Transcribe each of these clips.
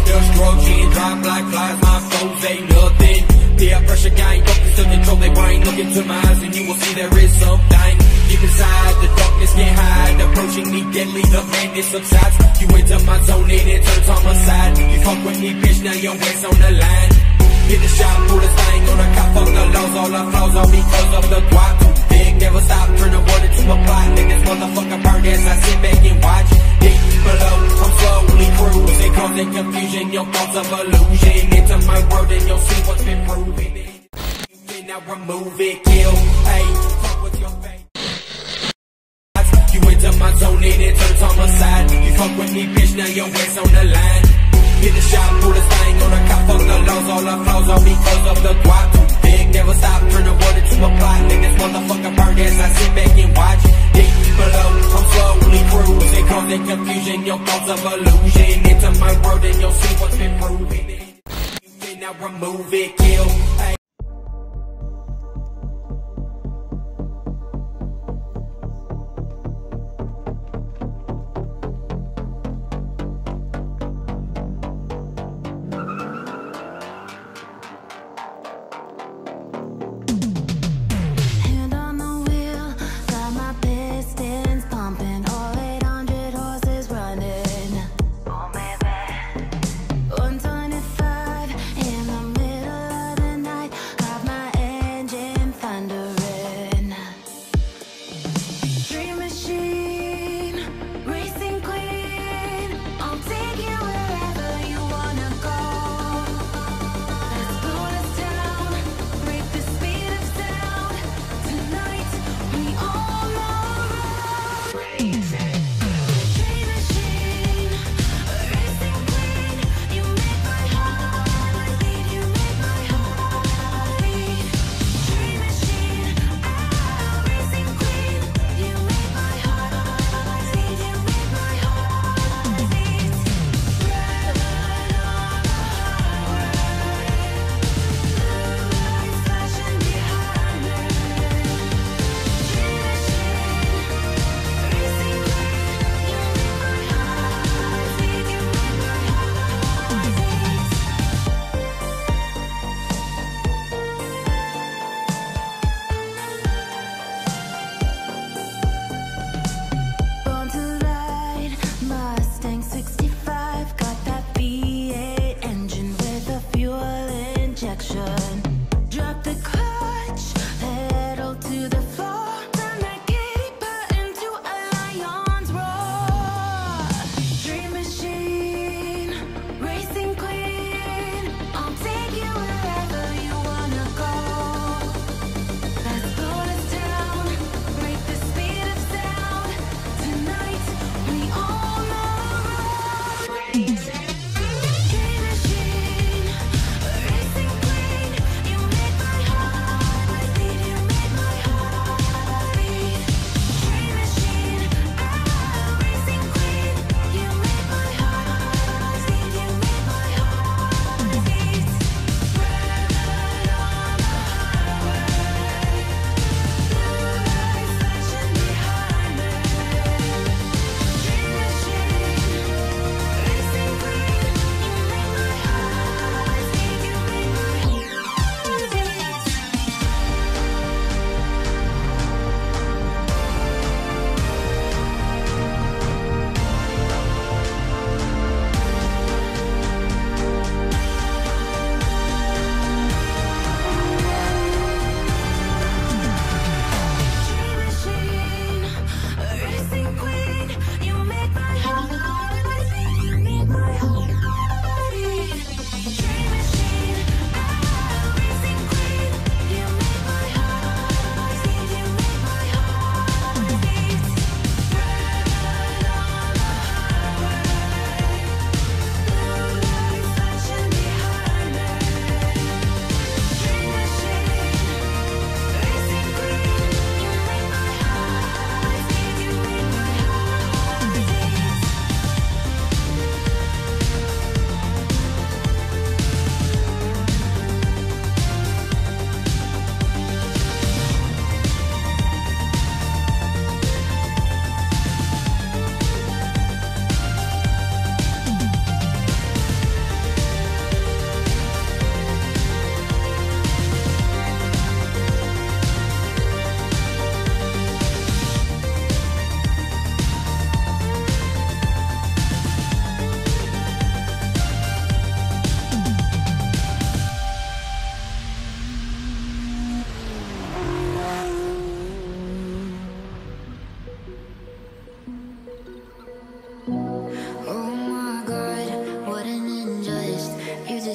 Destruction, drop like flies, my foes ain't nothing. Peer pressure gang, focus to control their brain. Look into my eyes and you will see there is something deep inside. The darkness can't hide, approaching me deadly, the madness subsides. You enter my zone and it turns on my side. You fuck with me, bitch, now your waist on the line. Hit the shot, pull the thing on the cop, fuck the laws, all the flaws, all because of the guap. Too big, never stop, turn the water to a plot. Make this motherfucker burn as I sit back and watch. Deep below, I'm slowly cruising, causing confusion, your thoughts of illusion. Into my world and you'll see what's been proven. You cannot remove it, kill, hey, fuck with your face. You enter my zone and it turns on my side. You fuck with me, bitch, now your waist on the line. Hit the shot, pull the thing on the cop, fuck the laws, all the flaws, all because of the guap. Too big, never stop, turn the water to a plot. Make this motherfucker burn as I sit back and watch. Deep below, I'm slowly cruising, causing confusion, your thoughts of illusion. Into my world and you'll see what's been proven. You cannot remove it, kill, hey. Night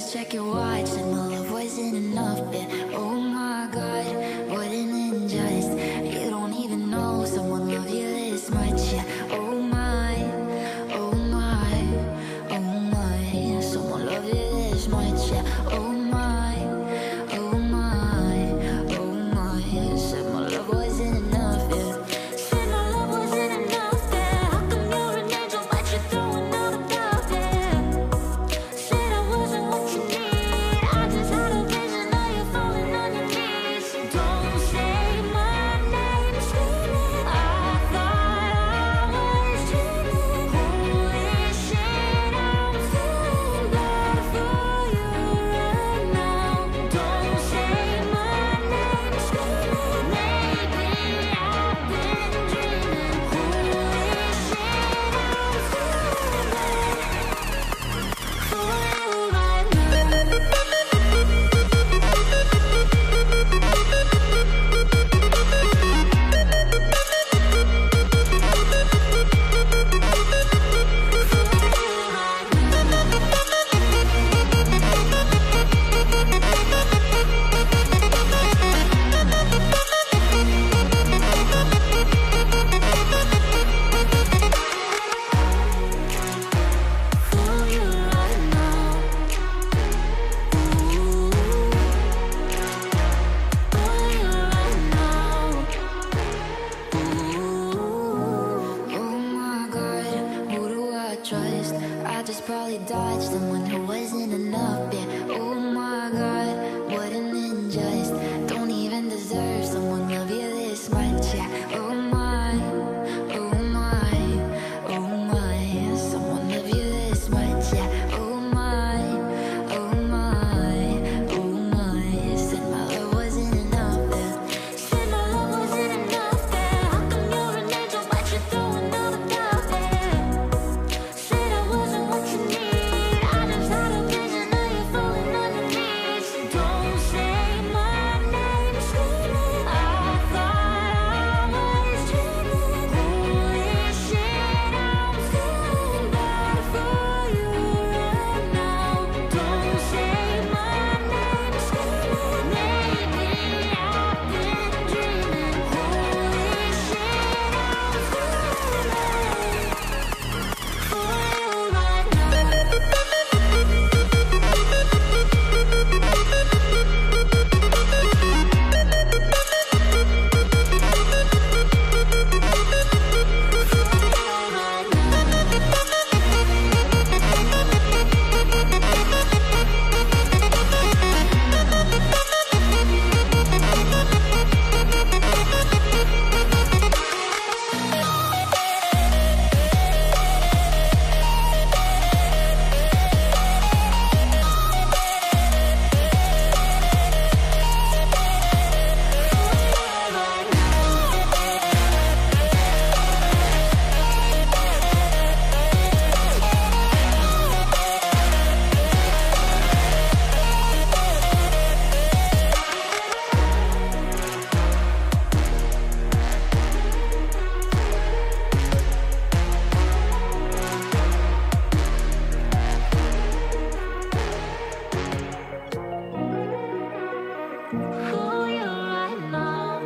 just check your watch, and my love wasn't enough. And oh my God, what an injustice. You don't even know someone love you this much. Yeah. Oh my, oh my, oh my, someone love you this much. Yeah. Oh my, oh my, oh my, said my love wasn't enough. Yeah. Said my love wasn't enough. Yeah. How come you're an angel but you're throwing out a dove? Yeah. Said I wasn't what you need. I just had a vision, now you're falling on your knees. Don't say my name, screaming. I thought I was dreaming. Holy shit, I'm feeling bad for you right now. Don't say my name, screaming. Maybe I've been dreaming. Holy shit, I'm feeling bad for you right now. Trust. I just probably dodged someone who wasn't enough. Yeah. Oh my God, what an injustice. Don't even deserve someone love you this much. Yeah. Oh my, oh my, oh my, someone love you this much. Yeah. Oh my, oh my, oh my, said my love wasn't enough. Yeah. Said my love wasn't enough. Yeah. How come you're an angel but you're throwing out a dove? Yeah. Said I wasn't what you need. I just had a vision, now you're falling on your knees. Don't say my name, screaming. I thought I was dreaming. Holy shit, I'm feeling bad for you right now. Don't say my name, screaming. Maybe I've been dreaming. Holy shit, I'm feeling bad for you right now. For you right now.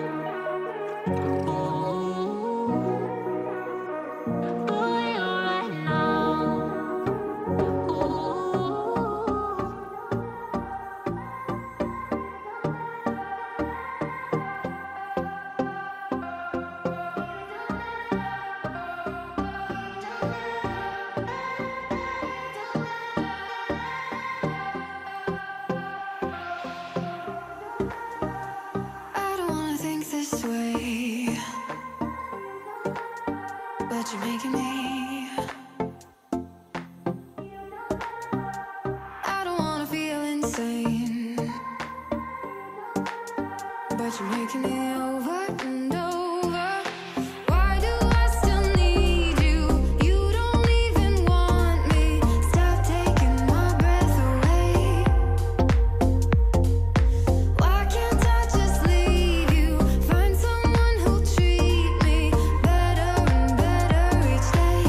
For you right now. I don't wanna think this way, but you're making me. I don't wanna feel insane, but you're making me over and over. Why do I still need you? You don't even want me. Stop taking my breath away. Why can't I just leave you? Find someone who'll treat me better and better each day.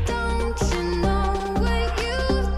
Don't you know what you've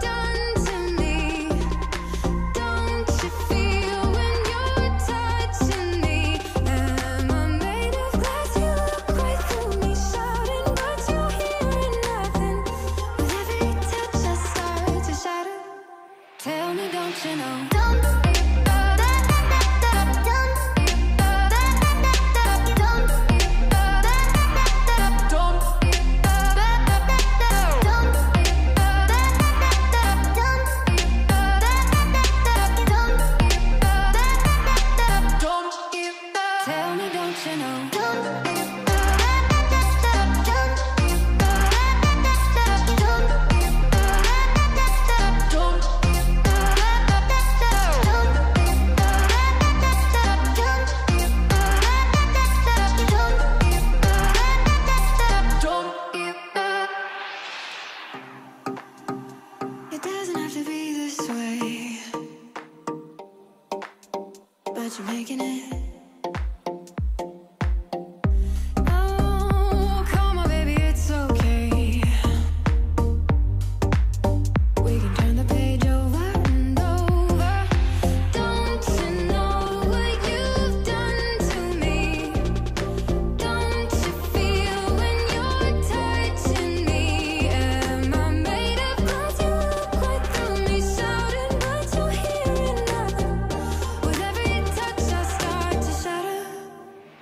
that you're making it.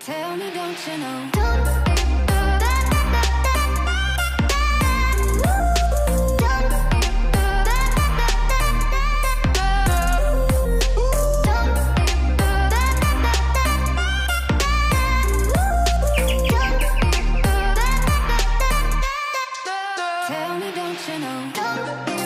Tell me, don't you know?